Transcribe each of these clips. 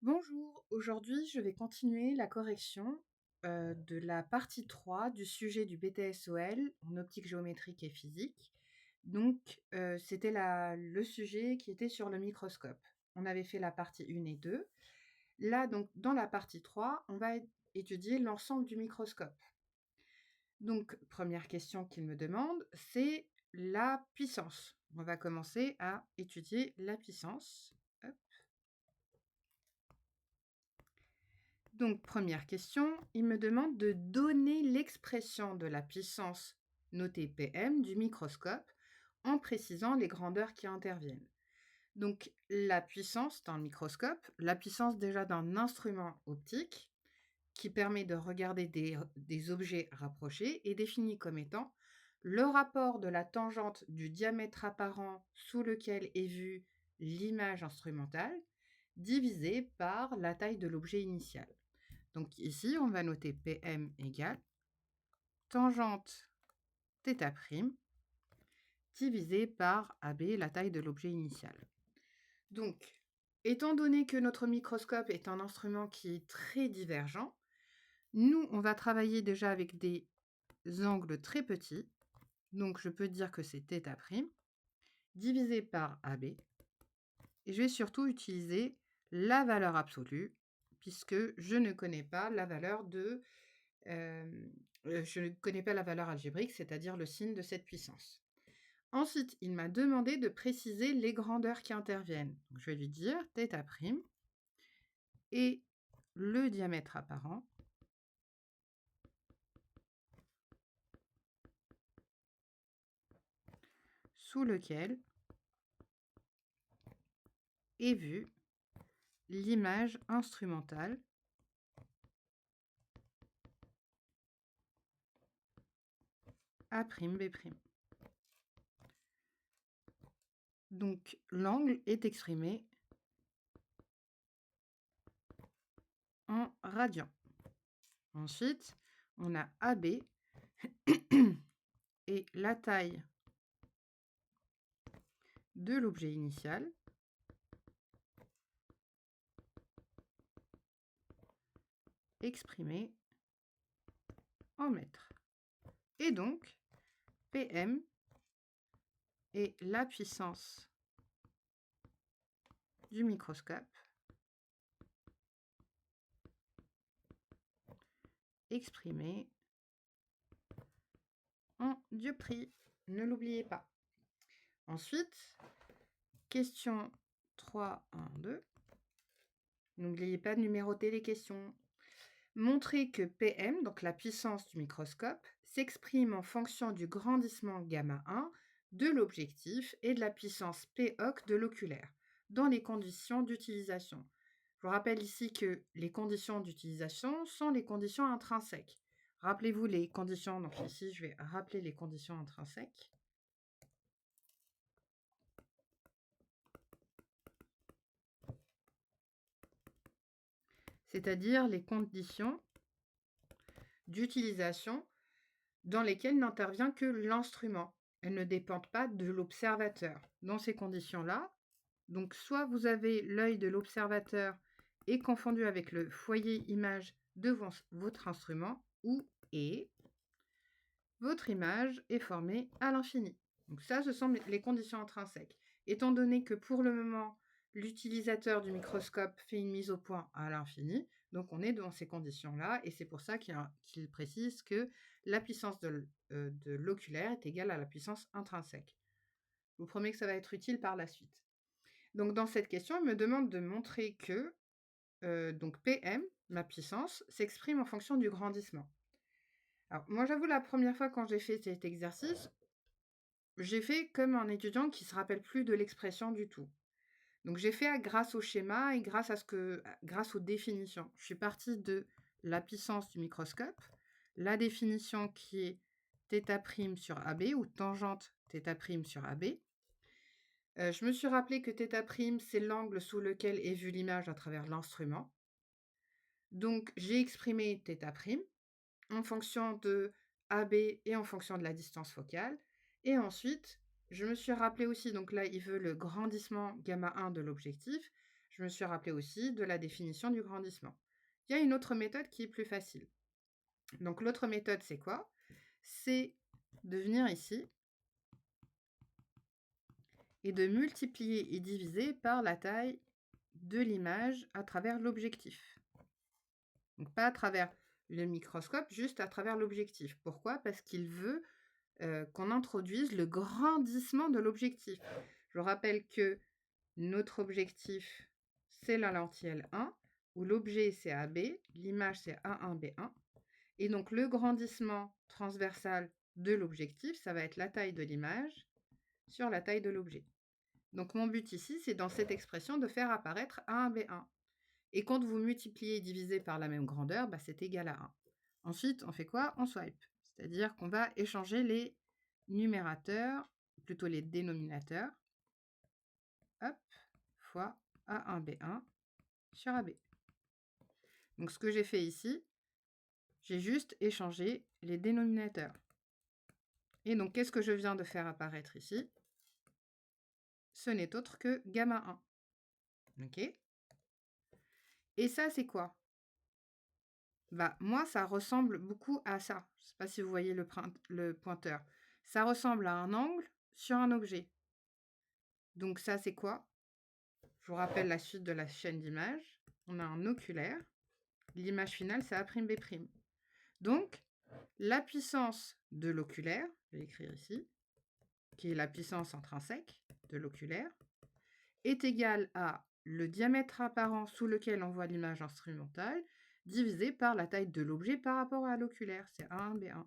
Bonjour, aujourd'hui je vais continuer la correction de la partie 3 du sujet du BTSOL en optique géométrique et physique. Donc c'était le sujet qui était sur le microscope. On avait fait la partie 1 et 2. Là, donc, dans la partie 3, on va étudier l'ensemble du microscope. Donc, première question qu'il me demande, c'est la puissance. On va commencer à étudier la puissance. Hop. Donc, première question, il me demande de donner l'expression de la puissance notée PM du microscope en précisant les grandeurs qui interviennent. Donc, la puissance d'un microscope, la puissance déjà d'un instrument optique qui permet de regarder des objets rapprochés est définie comme étant le rapport de la tangente du diamètre apparent sous lequel est vue l'image instrumentale divisé par la taille de l'objet initial. Donc ici, on va noter PM égale tangente θ' divisé par AB, la taille de l'objet initial. Donc, étant donné que notre microscope est un instrument qui est très divergent, nous, on va travailler déjà avec des angles très petits. Donc, je peux dire que c'est θ' divisé par AB. Et je vais surtout utiliser la valeur absolue, puisque je ne connais pas la valeur je ne connais pas la valeur algébrique, c'est-à-dire le signe de cette puissance. Ensuite, il m'a demandé de préciser les grandeurs qui interviennent. Donc, je vais lui dire θ' et le diamètre apparent sous lequel est vue l'image instrumentale A'B'. Donc, l'angle est exprimé en radians. Ensuite, on a AB et la taille de l'objet initial exprimé en mètres. Et donc, PM est la puissance du microscope exprimée en dioptrie. Ne l'oubliez pas. Ensuite, question 3.1.2. N'oubliez pas de numéroter les questions. Montrer que PM, donc la puissance du microscope, s'exprime en fonction du grandissement Γ1 de l'objectif et de la puissance Poc de l'oculaire, dans les conditions d'utilisation. Je vous rappelle ici que les conditions d'utilisation sont les conditions intrinsèques. Rappelez-vous les conditions, donc ici je vais rappeler les conditions intrinsèques. C'est-à-dire les conditions d'utilisation dans lesquelles n'intervient que l'instrument. Elles ne dépendent pas de l'observateur. Dans ces conditions-là, donc soit vous avez l'œil de l'observateur est confondu avec le foyer image de votre instrument, ou votre image est formée à l'infini. Donc ça, ce sont les conditions intrinsèques. Étant donné que pour le moment, l'utilisateur du microscope fait une mise au point à l'infini, donc on est dans ces conditions-là, et c'est pour ça qu'il précise que la puissance de l'oculaire est égale à la puissance intrinsèque. Je vous promets que ça va être utile par la suite. Donc dans cette question, il me demande de montrer que donc PM, ma puissance, s'exprime en fonction du grandissement. Alors moi j'avoue, la première fois quand j'ai fait cet exercice, j'ai fait comme un étudiant qui ne se rappelle plus de l'expression du tout. Donc j'ai fait grâce au schéma et grâce aux définitions. Je suis partie de la puissance du microscope, la définition qui est θ' sur AB ou tangente θ' sur AB. Je me suis rappelé que θ', c'est l'angle sous lequel est vue l'image à travers l'instrument. Donc j'ai exprimé θ' en fonction de AB et en fonction de la distance focale. Et ensuite, je me suis rappelé aussi, donc là, il veut le grandissement Γ1 de l'objectif. je me suis rappelé aussi de la définition du grandissement. Il y a une autre méthode qui est plus facile. Donc l'autre méthode, c'est quoi? C'est de venir ici et de multiplier et diviser par la taille de l'image à travers l'objectif. Donc pas à travers le microscope, juste à travers l'objectif. Pourquoi? Parce qu'il veut qu'on introduise le grandissement de l'objectif. Je rappelle que notre objectif, c'est la lentille L1, où l'objet c'est AB, l'image c'est A1, B1. Et donc le grandissement transversal de l'objectif, ça va être la taille de l'image sur la taille de l'objet. Donc mon but ici, c'est dans cette expression de faire apparaître A1, B1. Et quand vous multipliez et divisez par la même grandeur, c'est égal à 1. Ensuite, on fait quoi? On swipe. C'est-à-dire qu'on va échanger les numérateurs, plutôt les dénominateurs, hop, fois A1, B1 sur AB. Donc ce que j'ai fait ici, j'ai juste échangé les dénominateurs. Et donc, qu'est-ce que je viens de faire apparaître ici? Ce n'est autre que gamma 1. OK? Et ça, c'est quoi? Moi, ça ressemble beaucoup à ça. Je ne sais pas si vous voyez le pointeur. Ça ressemble à un angle sur un objet. Donc ça, c'est quoi? Je vous rappelle la suite de la chaîne d'images. On a un oculaire. L'image finale, c'est A'B'. Donc, la puissance de l'oculaire, je vais l'écrire ici, qui est la puissance intrinsèque de l'oculaire, est égale à le diamètre apparent sous lequel on voit l'image instrumentale, divisé par la taille de l'objet par rapport à l'oculaire. C'est A1, B1.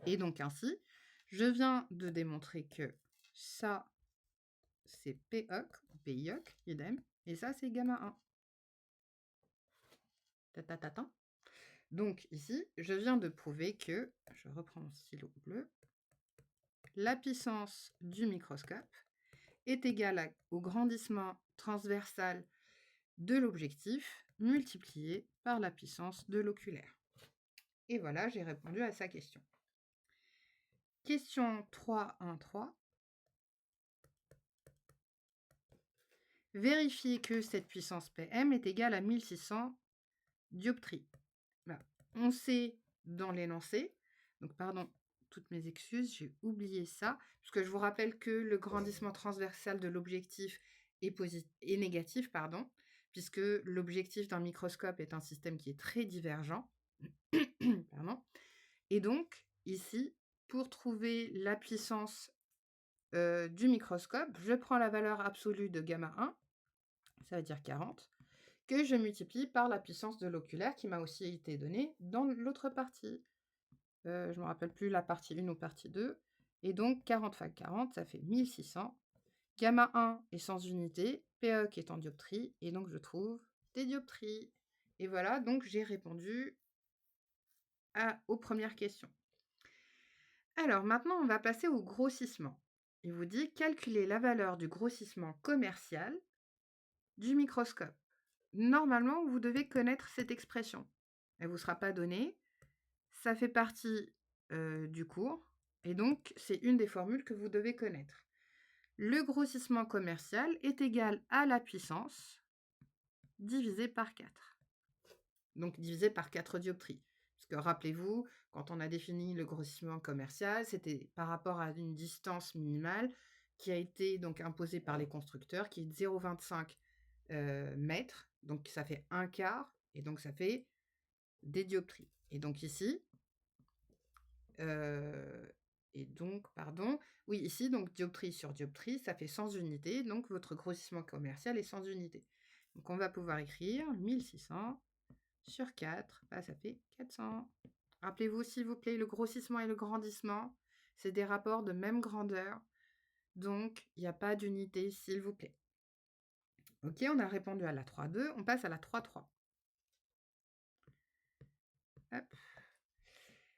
Et donc ainsi, je viens de démontrer que ça, c'est Poc, PIOC, idem, et ça, c'est gamma 1. Tatatata. Donc ici, je viens de prouver que, je reprends mon stylo bleu, la puissance du microscope est égale au grandissement transversal de l'objectif multiplié par la puissance de l'oculaire. Et voilà, j'ai répondu à sa question. Question 3.1.3. Vérifiez que cette puissance PM est égale à 1600 dioptries. On sait dans l'énoncé, donc pardon, toutes mes excuses, j'ai oublié ça, parce que je vous rappelle que le grandissement transversal de l'objectif est négatif, puisque l'objectif d'un microscope est un système qui est très divergent. Pardon. Et donc, ici, pour trouver la puissance du microscope, je prends la valeur absolue de gamma 1, ça veut dire 40, que je multiplie par la puissance de l'oculaire qui m'a aussi été donnée dans l'autre partie. Je ne me rappelle plus la partie 1 ou partie 2. Et donc, 40 fois 40, ça fait 1600. Gamma 1 est sans unité, PE est en dioptrie, et donc je trouve des dioptries. Et voilà, donc j'ai répondu aux premières questions. Alors, maintenant, on va passer au grossissement. Il vous dit, calculer la valeur du grossissement commercial du microscope. Normalement, vous devez connaître cette expression. Elle ne vous sera pas donnée. Ça fait partie du cours. Et donc, c'est une des formules que vous devez connaître. Le grossissement commercial est égal à la puissance divisé par 4. Donc, divisé par 4 dioptries. Parce que rappelez-vous, quand on a défini le grossissement commercial, c'était par rapport à une distance minimale qui a été donc imposée par les constructeurs, qui est de 0,25 mètres. Donc, ça fait un quart. Et donc, ça fait des dioptries. Et donc, ici, ici, donc dioptrie sur dioptrie, ça fait 100 unités, donc votre grossissement commercial est 100 unités. Donc on va pouvoir écrire 1600 sur 4, ça fait 400. Rappelez-vous s'il vous plaît, le grossissement et le grandissement, c'est des rapports de même grandeur, donc il n'y a pas d'unité s'il vous plaît. Ok, on a répondu à la 3.2, on passe à la 3.3. Hop.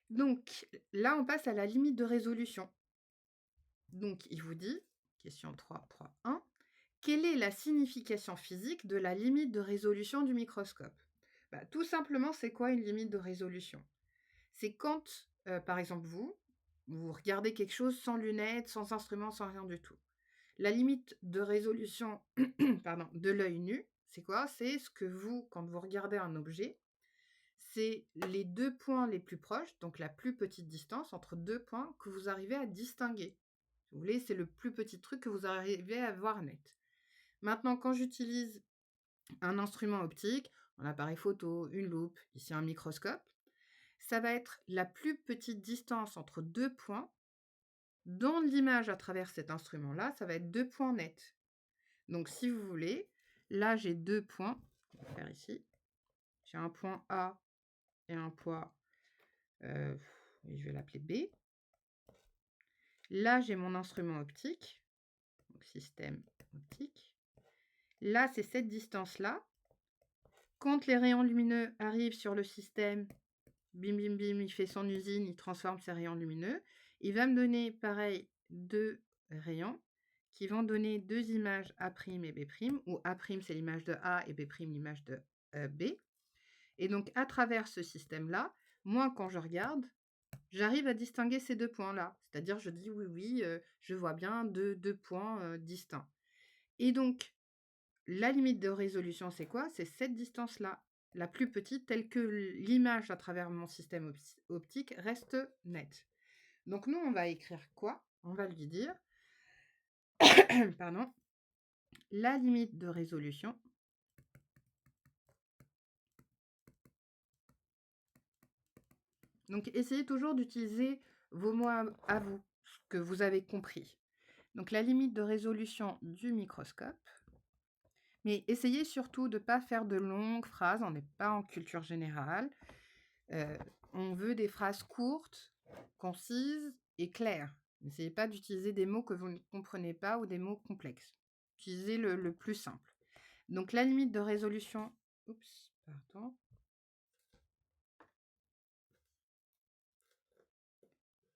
Donc, là, on passe à la limite de résolution. Donc, il vous dit, question 3.3.1, quelle est la signification physique de la limite de résolution du microscope? Tout simplement, c'est quoi une limite de résolution? C'est quand, par exemple, vous regardez quelque chose sans lunettes, sans instrument, sans rien du tout. La limite de résolution pardon, de l'œil nu, c'est quoi? C'est ce que vous, quand vous regardez un objet, c'est les 2 points les plus proches, donc la plus petite distance entre 2 points que vous arrivez à distinguer. Si vous voulez, c'est le plus petit truc que vous arrivez à voir net. Maintenant, quand j'utilise un instrument optique, un appareil photo, une loupe, ici un microscope, ça va être la plus petite distance entre 2 points. Dans l'image à travers cet instrument-là, ça va être 2 points nets. Donc si vous voulez, là j'ai 2 points, on va faire ici. J'ai un point A et un point, je vais l'appeler B. Là j'ai mon instrument optique, donc système optique. Là c'est cette distance-là. Quand les rayons lumineux arrivent sur le système, bim bim bim, il fait son usine, il transforme ses rayons lumineux. Il va me donner pareil 2 rayons qui vont donner 2 images A' et B', où A' c'est l'image de A et B' l'image de B. Et donc à travers ce système-là, moi quand je regarde, j'arrive à distinguer ces 2 points-là. C'est-à-dire je dis oui, je vois bien 2 points distincts. Et donc la limite de résolution, c'est quoi? C'est cette distance-là, la plus petite, telle que l'image à travers mon système optique reste nette. Donc nous, on va écrire quoi? On va lui dire, pardon, la limite de résolution donc essayez toujours d'utiliser vos mots à vous, ce que vous avez compris. Donc la limite de résolution du microscope. Mais essayez surtout de ne pas faire de longues phrases, on n'est pas en culture générale. On veut des phrases courtes, concises et claires. N'essayez pas d'utiliser des mots que vous ne comprenez pas ou des mots complexes. Utilisez le plus simple. Donc la limite de résolution... Oups, pardon.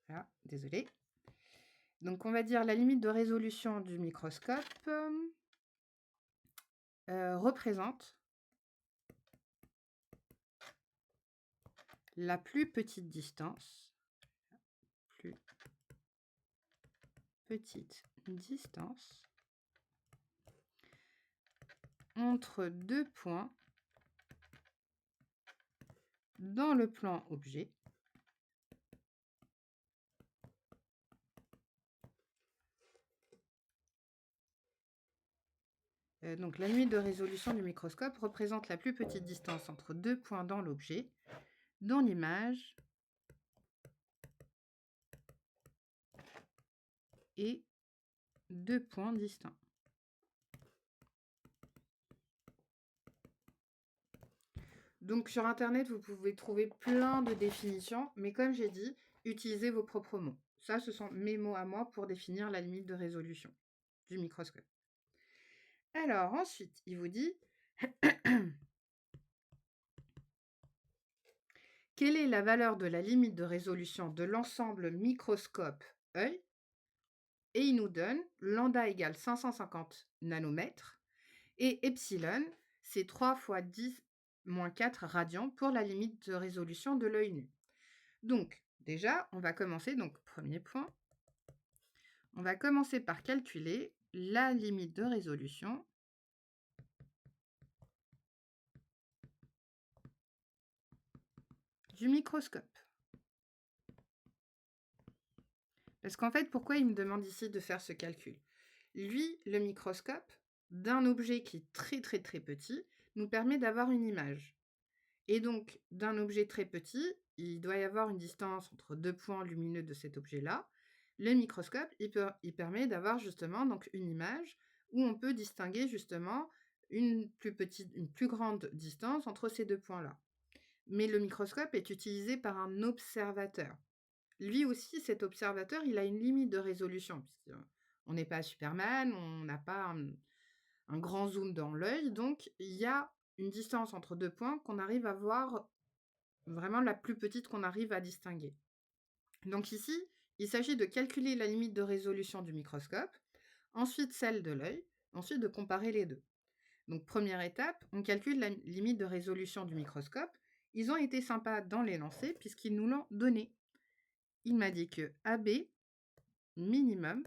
Voilà, désolé. Donc on va dire la limite de résolution du microscope représente la plus petite distance, entre 2 points dans le plan objet donc la limite de résolution du microscope représente la plus petite distance entre 2 points dans l'objet, dans l'image et 2 points distincts. Donc sur internet, vous pouvez trouver plein de définitions, mais comme j'ai dit, utilisez vos propres mots. Ça, ce sont mes mots à moi pour définir la limite de résolution du microscope. Alors ensuite, il vous dit quelle est la valeur de la limite de résolution de l'ensemble microscope-œil? Et il nous donne lambda égale 550 nanomètres et epsilon, c'est 3 fois 10 moins 4 radians pour la limite de résolution de l'œil nu. Donc, déjà, on va commencer, donc premier point, on va commencer par calculer la limite de résolution du microscope. Parce qu'en fait, pourquoi il me demande ici de faire ce calcul? Lui, le microscope, d'un objet qui est très très très petit, nous permet d'avoir une image. Et donc, d'un objet très petit, il doit y avoir une distance entre 2 points lumineux de cet objet-là. Le microscope, il permet d'avoir justement donc une image où on peut distinguer justement une plus grande distance entre ces 2 points-là. Mais le microscope est utilisé par un observateur. Lui aussi, cet observateur, il a une limite de résolution, puisqu'on n'est pas Superman, on n'a pas un grand zoom dans l'œil, donc il y a une distance entre 2 points qu'on arrive à voir, vraiment la plus petite qu'on arrive à distinguer. Donc ici, il s'agit de calculer la limite de résolution du microscope, ensuite celle de l'œil, ensuite de comparer les deux. Donc première étape, on calcule la limite de résolution du microscope. Ils ont été sympas dans l'énoncé puisqu'ils nous l'ont donné. Il m'a dit que AB minimum,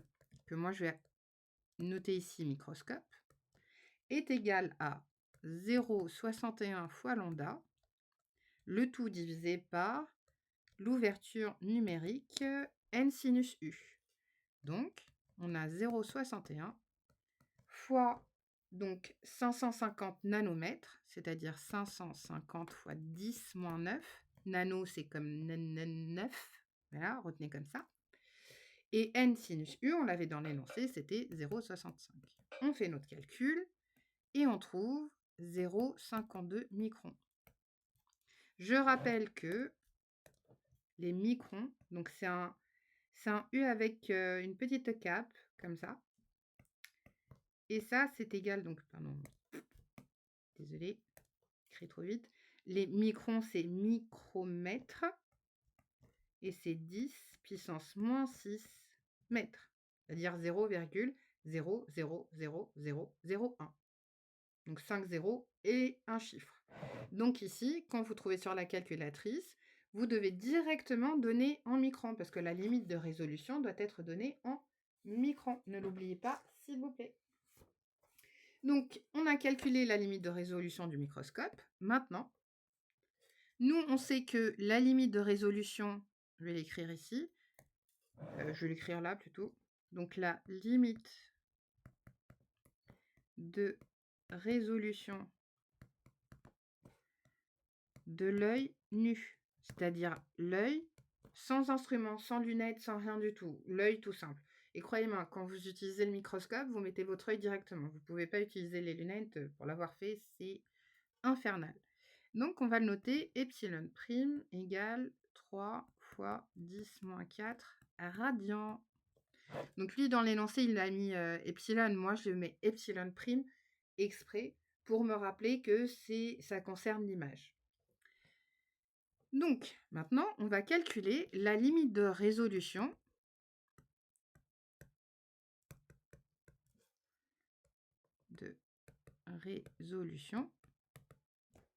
que moi je vais noté ici microscope, est égal à 0,61 fois lambda, le tout divisé par l'ouverture numérique n sinus u. Donc, on a 0,61 fois donc 550 nanomètres, c'est-à-dire 550 fois 10 moins 9. Nano, c'est comme 9. Voilà, retenez comme ça. Et n sinus u, on l'avait dans l'énoncé, c'était 0,65. On fait notre calcul et on trouve 0,52 microns. Je rappelle que les microns, donc c'est un U avec une petite cape, comme ça. Et ça, c'est égal, donc, pardon, désolé, j'écris trop vite. Les microns, c'est micromètres. Et c'est 10 puissance moins 6 mètres. C'est-à-dire 0,0000001. Donc 5 zéros et un chiffre. Donc ici, quand vous trouvez sur la calculatrice, vous devez directement donner en microns parce que la limite de résolution doit être donnée en microns. Ne l'oubliez pas, s'il vous plaît. Donc, on a calculé la limite de résolution du microscope. Maintenant, nous, on sait que la limite de résolution, je vais l'écrire ici, je vais l'écrire là plutôt. Donc, la limite de résolution de l'œil nu, c'est-à-dire l'œil sans instrument, sans lunettes, sans rien du tout, l'œil tout simple. Et croyez-moi, quand vous utilisez le microscope, vous mettez votre œil directement. Vous ne pouvez pas utiliser les lunettes pour l'avoir fait, c'est infernal. Donc, on va le noter, epsilon prime égale 3 fois 10 moins 4 radians. Donc, lui, dans l'énoncé, il a mis epsilon. Moi, je mets epsilon prime exprès pour me rappeler que ça concerne l'image. Donc, maintenant, on va calculer la limite de résolution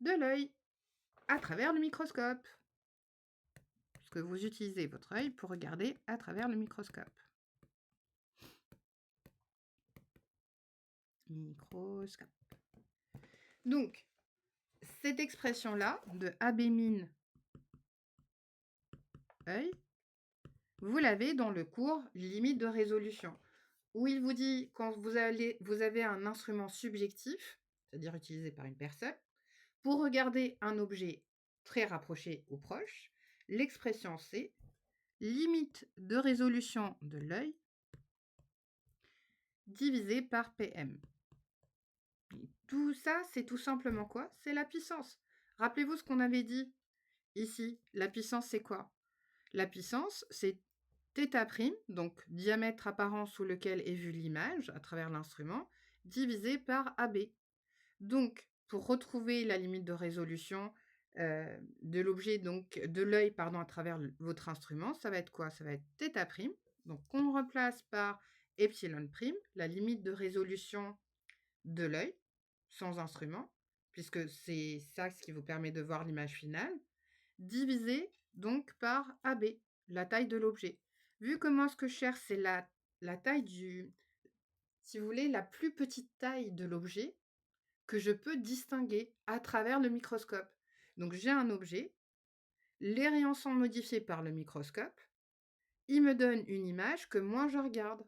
de l'œil à travers le microscope. Puisque vous utilisez votre œil pour regarder à travers le microscope. Donc, cette expression-là de AB min œil, vous l'avez dans le cours limite de résolution, où il vous dit quand vous avez un instrument subjectif, c'est-à-dire utilisé par une personne, pour regarder un objet très rapproché ou proche, l'expression c'est limite de résolution de l'œil divisé par PM. Tout ça, c'est tout simplement quoi? C'est la puissance. Rappelez-vous ce qu'on avait dit ici. La puissance, c'est quoi? La puissance, c'est θ', donc diamètre apparent sous lequel est vue l'image à travers l'instrument, divisé par AB. Donc, pour retrouver la limite de résolution de l'objet, donc de l'œil, à travers votre instrument, ça va être quoi? Ça va être θ'. Donc, on remplace par epsilon prime, la limite de résolution de l'œil, sans instrument, puisque c'est ça ce qui vous permet de voir l'image finale, divisé donc par AB, la taille de l'objet. Vu que moi, ce que je cherche, c'est la taille si vous voulez, la plus petite taille de l'objet que je peux distinguer à travers le microscope. Donc, j'ai un objet, les rayons sont modifiés par le microscope, il me donne une image que moi, je regarde.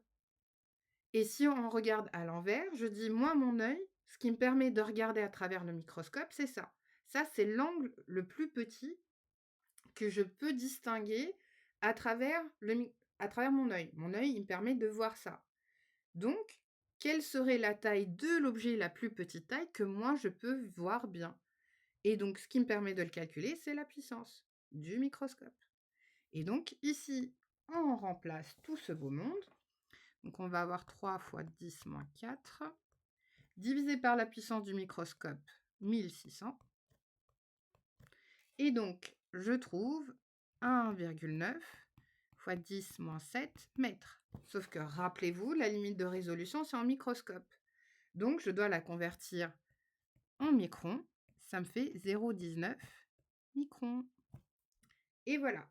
Et si on regarde à l'envers, je dis, moi, mon œil, ce qui me permet de regarder à travers le microscope, c'est ça. Ça, c'est l'angle le plus petit que je peux distinguer à travers mon œil. Mon œil, il me permet de voir ça. Donc, quelle serait la taille de l'objet, la plus petite taille que moi, je peux voir bien? Et donc, ce qui me permet de le calculer, c'est la puissance du microscope. Et donc, ici, on remplace tout ce beau monde. Donc, on va avoir 3 fois 10 moins 4, divisé par la puissance du microscope, 1600. Et donc, je trouve 1,9 fois 10 moins 7 mètres. Sauf que, rappelez-vous, la limite de résolution, c'est en microscope. Donc, je dois la convertir en microns. Ça me fait 0,19 microns. Et voilà.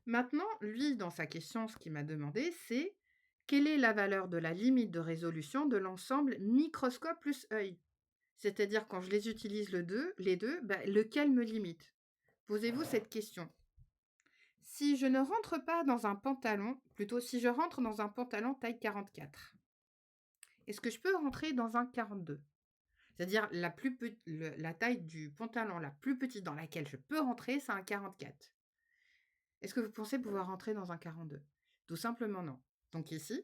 Maintenant, lui, dans sa question, ce qu'il m'a demandé, c'est Quelle est la valeur de la limite de résolution de l'ensemble microscope plus œil? C'est-à-dire quand je les utilise les deux, bah, lequel me limite? Posez-vous cette question. Si je ne rentre pas dans un pantalon, plutôt si je rentre dans un pantalon taille 44, est-ce que je peux rentrer dans un 42? C'est-à-dire la taille du pantalon la plus petite dans laquelle je peux rentrer, c'est un 44. Est-ce que vous pensez pouvoir rentrer dans un 42? Tout simplement non. Donc ici,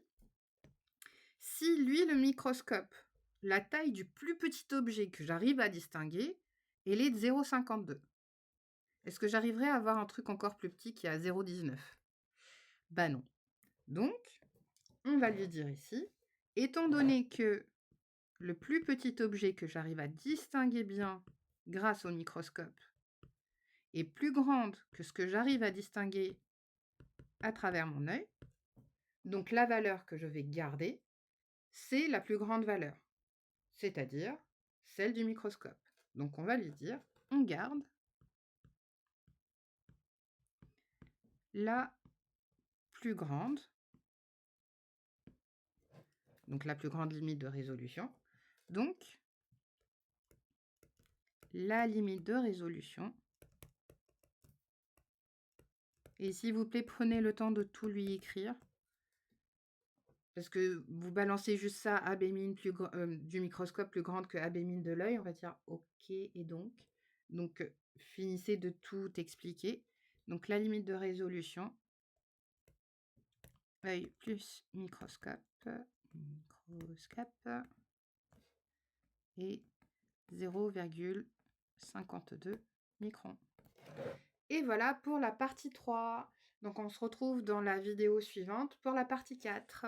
si lui, le microscope, la taille du plus petit objet que j'arrive à distinguer, elle est de 0,52. Est-ce que j'arriverai à avoir un truc encore plus petit qui est à 0,19? Bah non. Donc, on va lui dire ici, étant donné que le plus petit objet que j'arrive à distinguer bien grâce au microscope est plus grande que ce que j'arrive à distinguer à travers mon œil, donc la valeur que je vais garder, c'est la plus grande valeur, c'est-à-dire celle du microscope. Donc on va lui dire, on garde la plus grande, donc la plus grande limite de résolution. Donc, la limite de résolution, et s'il vous plaît, prenez le temps de tout lui écrire, parce que vous balancez juste ça, AB mine du microscope plus grande que AB mine de l'œil, on va dire OK, et donc finissez de tout expliquer. Donc la limite de résolution, œil plus microscope, et 0,52 microns. Et voilà pour la partie 3. Donc on se retrouve dans la vidéo suivante pour la partie 4.